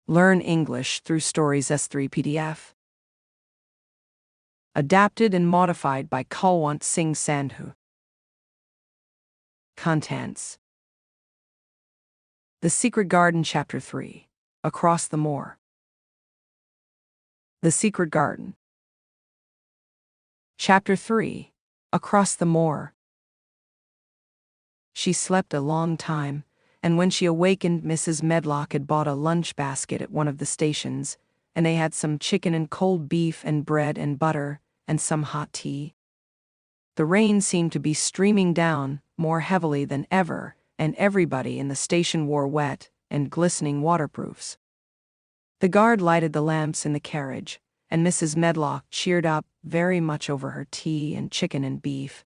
Learn English through Stories S3 PDF. Adapted and modified by Kulwant Singh Sandhu. Contents: The Secret Garden Chapter 3. Across the Moor. The Secret Garden. Chapter 3. Across the Moor. She slept a long time, and when she awakened, Mrs. Medlock had bought a lunch basket at one of the stations, and they had some chicken and cold beef and bread and butter and some hot tea. The rain seemed to be streaming down more heavily than ever, and everybody in the station wore wet and glistening waterproofs. The guard lighted the lamps in the carriage, and Mrs. Medlock cheered up very much over her tea and chicken and beef.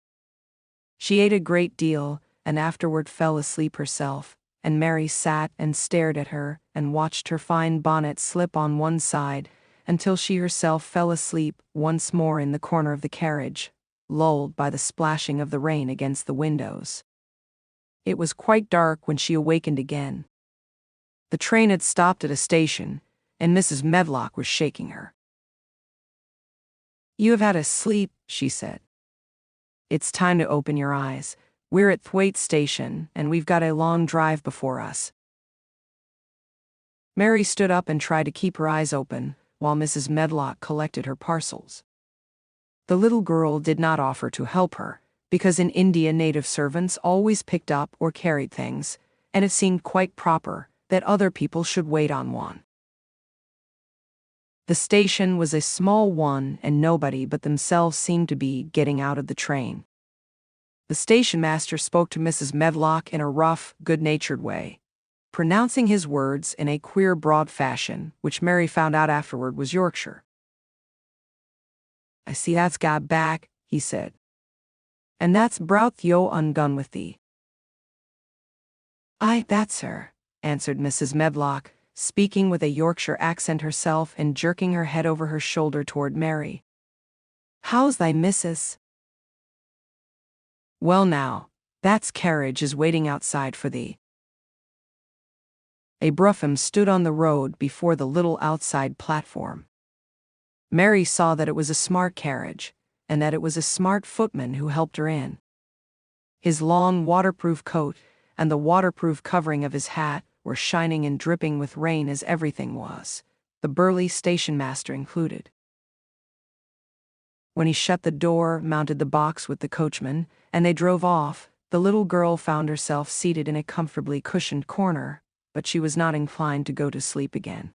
She ate a great deal, and afterward fell asleep herself, and Mary sat and stared at her and watched her fine bonnet slip on one side until she herself fell asleep once more in the corner of the carriage, lulled by the splashing of the rain against the windows. It was quite dark when she awakened again. The train had stopped at a station, and Mrs. Medlock was shaking her. "You have had a sleep," she said. "It's time to open your eyes. We're at Thwaite Station, and we've got a long drive before us." Mary stood up and tried to keep her eyes open, while Mrs. Medlock collected her parcels. The little girl did not offer to help her, because in India native servants always picked up or carried things, and it seemed quite proper that other people should wait on one. The station was a small one, and nobody but themselves seemed to be getting out of the train. The station master spoke to Mrs. Medlock in a rough, good-natured way, pronouncing his words in a queer, broad fashion, which Mary found out afterward was Yorkshire. "I see that's got back," he said. "And that's brought yo ungun with thee." "Aye, that's her," answered Mrs. Medlock, speaking with a Yorkshire accent herself and jerking her head over her shoulder toward Mary. "How's thy missus?" "Well now, that's carriage is waiting outside for thee." A brougham stood on the road before the little outside platform. Mary saw that it was a smart carriage, and that it was a smart footman who helped her in. His long waterproof coat and the waterproof covering of his hat were shining and dripping with rain as everything was, the burly station master included. When he shut the door, mounted the box with the coachman, and they drove off, the little girl found herself seated in a comfortably cushioned corner, but she was not inclined to go to sleep again.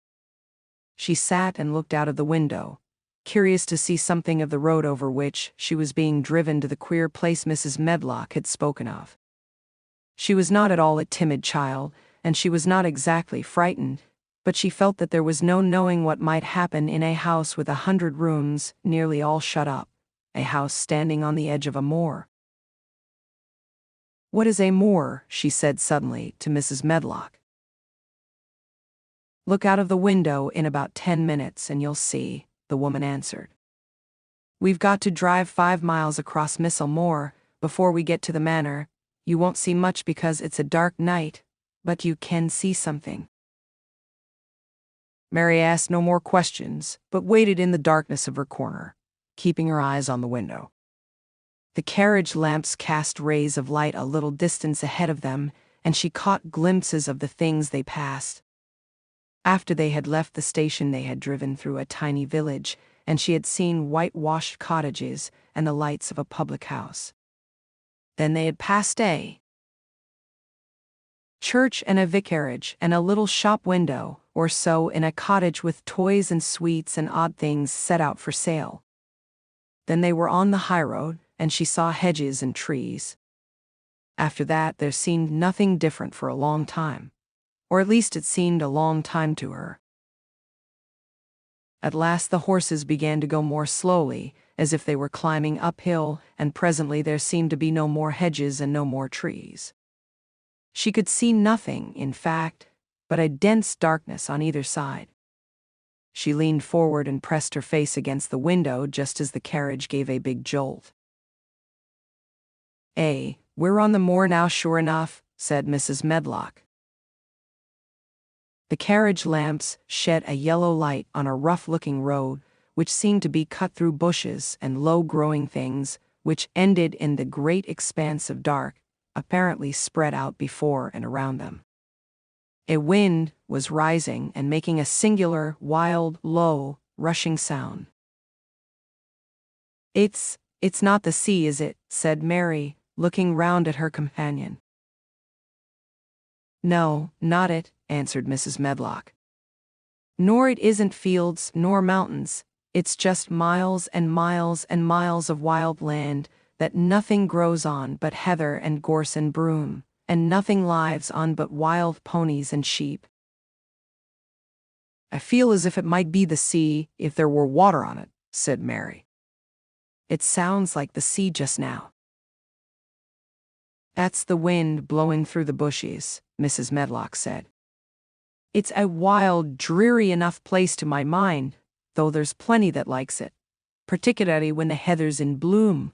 She sat and looked out of the window, curious to see something of the road over which she was being driven to the queer place Mrs. Medlock had spoken of. She was not at all a timid child, and she was not exactly frightened, but she felt that there was no knowing what might happen in a house with 100 rooms, nearly all shut up, a house standing on the edge of a moor. "What is a moor?" she said suddenly to Mrs. Medlock. "Look out of the window in about 10 minutes and you'll see," the woman answered. "We've got to drive 5 miles across Missel Moor before we get to the manor. You won't see much because it's a dark night, but you can see something." Mary asked no more questions, but waited in the darkness of her corner, keeping her eyes on the window. The carriage lamps cast rays of light a little distance ahead of them, and she caught glimpses of the things they passed. After they had left the station, they had driven through a tiny village, and she had seen whitewashed cottages and the lights of a public house. Then they had passed a church and a vicarage and a little shop window or so in a cottage with toys and sweets and odd things set out for sale. Then they were on the highroad, and she saw hedges and trees. After that, there seemed nothing different for a long time, or at least it seemed a long time to her. At last the horses began to go more slowly, as if they were climbing uphill, and presently there seemed to be no more hedges and no more trees. She could see nothing, in fact, but a dense darkness on either side. She leaned forward and pressed her face against the window just as the carriage gave a big jolt. "We're on the moor now, sure enough," said Mrs. Medlock. The carriage lamps shed a yellow light on a rough-looking road, which seemed to be cut through bushes and low-growing things, which ended in the great expanse of dark, apparently spread out before and around them. A wind was rising and making a singular, wild, low, rushing sound. It's not the sea, is it?" said Mary, looking round at her companion. "No, not it," answered Mrs. Medlock. "Nor it isn't fields nor mountains, it's just miles and miles and miles of wild land that nothing grows on but heather and gorse and broom, and nothing lives on but wild ponies and sheep." "I feel as if it might be the sea if there were water on it," said Mary. "It sounds like the sea just now." "That's the wind blowing through the bushes," Mrs. Medlock said. "It's a wild, dreary enough place to my mind, though there's plenty that likes it, particularly when the heather's in bloom."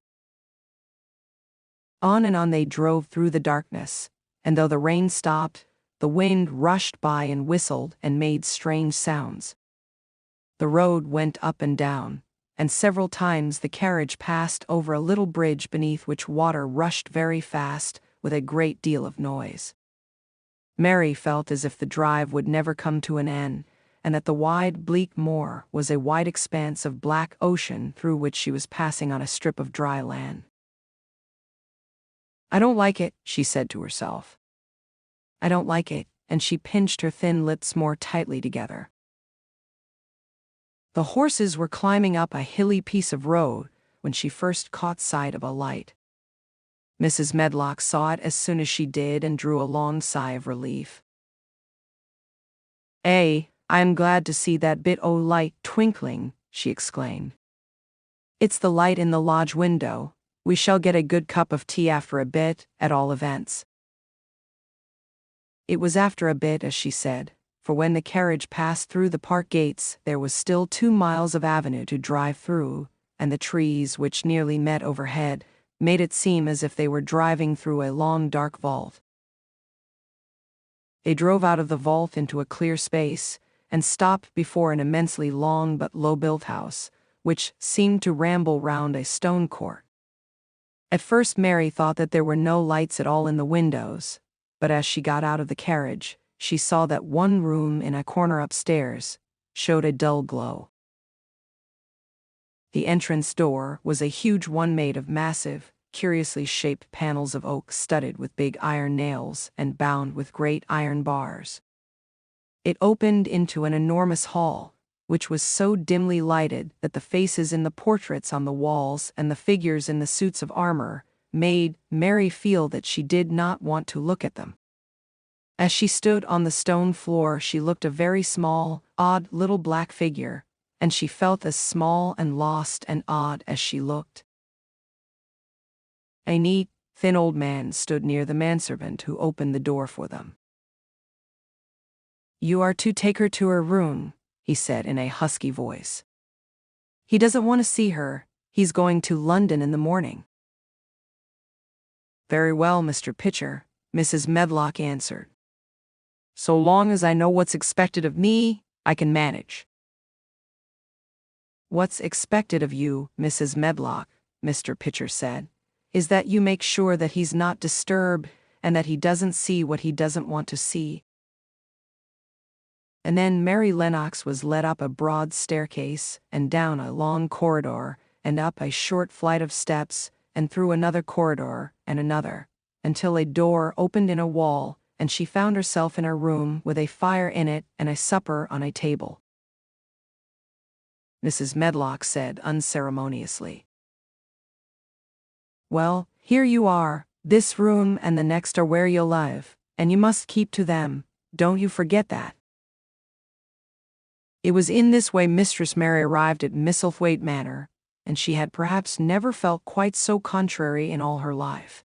On and on they drove through the darkness, and though the rain stopped, the wind rushed by and whistled and made strange sounds. The road went up and down, and several times the carriage passed over a little bridge beneath which water rushed very fast with a great deal of noise. Mary felt as if the drive would never come to an end, and that the wide, bleak moor was a wide expanse of black ocean through which she was passing on a strip of dry land. "I don't like it," she said to herself. "I don't like it," and she pinched her thin lips more tightly together. The horses were climbing up a hilly piece of road when she first caught sight of a light. Mrs. Medlock saw it as soon as she did and drew a long sigh of relief. I am glad to see that bit o' light twinkling," she exclaimed. "It's the light in the lodge window. We shall get a good cup of tea after a bit, at all events." It was after a bit, as she said, for when the carriage passed through the park gates there was still 2 miles of avenue to drive through, and the trees, which nearly met overhead, made it seem as if they were driving through a long dark vault. They drove out of the vault into a clear space, and stopped before an immensely long but low-built house, which seemed to ramble round a stone court. At first Mary thought that there were no lights at all in the windows, but as she got out of the carriage, she saw that one room in a corner upstairs showed a dull glow. The entrance door was a huge one made of massive, curiously shaped panels of oak studded with big iron nails and bound with great iron bars. It opened into an enormous hall, which was so dimly lighted that the faces in the portraits on the walls and the figures in the suits of armor made Mary feel that she did not want to look at them. As she stood on the stone floor, she looked a very small, odd little black figure, and she felt as small and lost and odd as she looked. A neat, thin old man stood near the manservant who opened the door for them. "You are to take her to her room," he said in a husky voice. "He doesn't want to see her. He's going to London in the morning." "Very well, Mr. Pitcher," Mrs. Medlock answered. "So long as I know what's expected of me, I can manage." "What's expected of you, Mrs. Medlock," Mr. Pitcher said, "is that you make sure that he's not disturbed and that he doesn't see what he doesn't want to see." And then Mary Lennox was led up a broad staircase and down a long corridor and up a short flight of steps and through another corridor and another, until a door opened in a wall and she found herself in a room with a fire in it and a supper on a table. Mrs. Medlock said unceremoniously, "Well, here you are. This room and the next are where you'll live, and you must keep to them. Don't you forget that." It was in this way Mistress Mary arrived at Misselthwaite Manor, and she had perhaps never felt quite so contrary in all her life.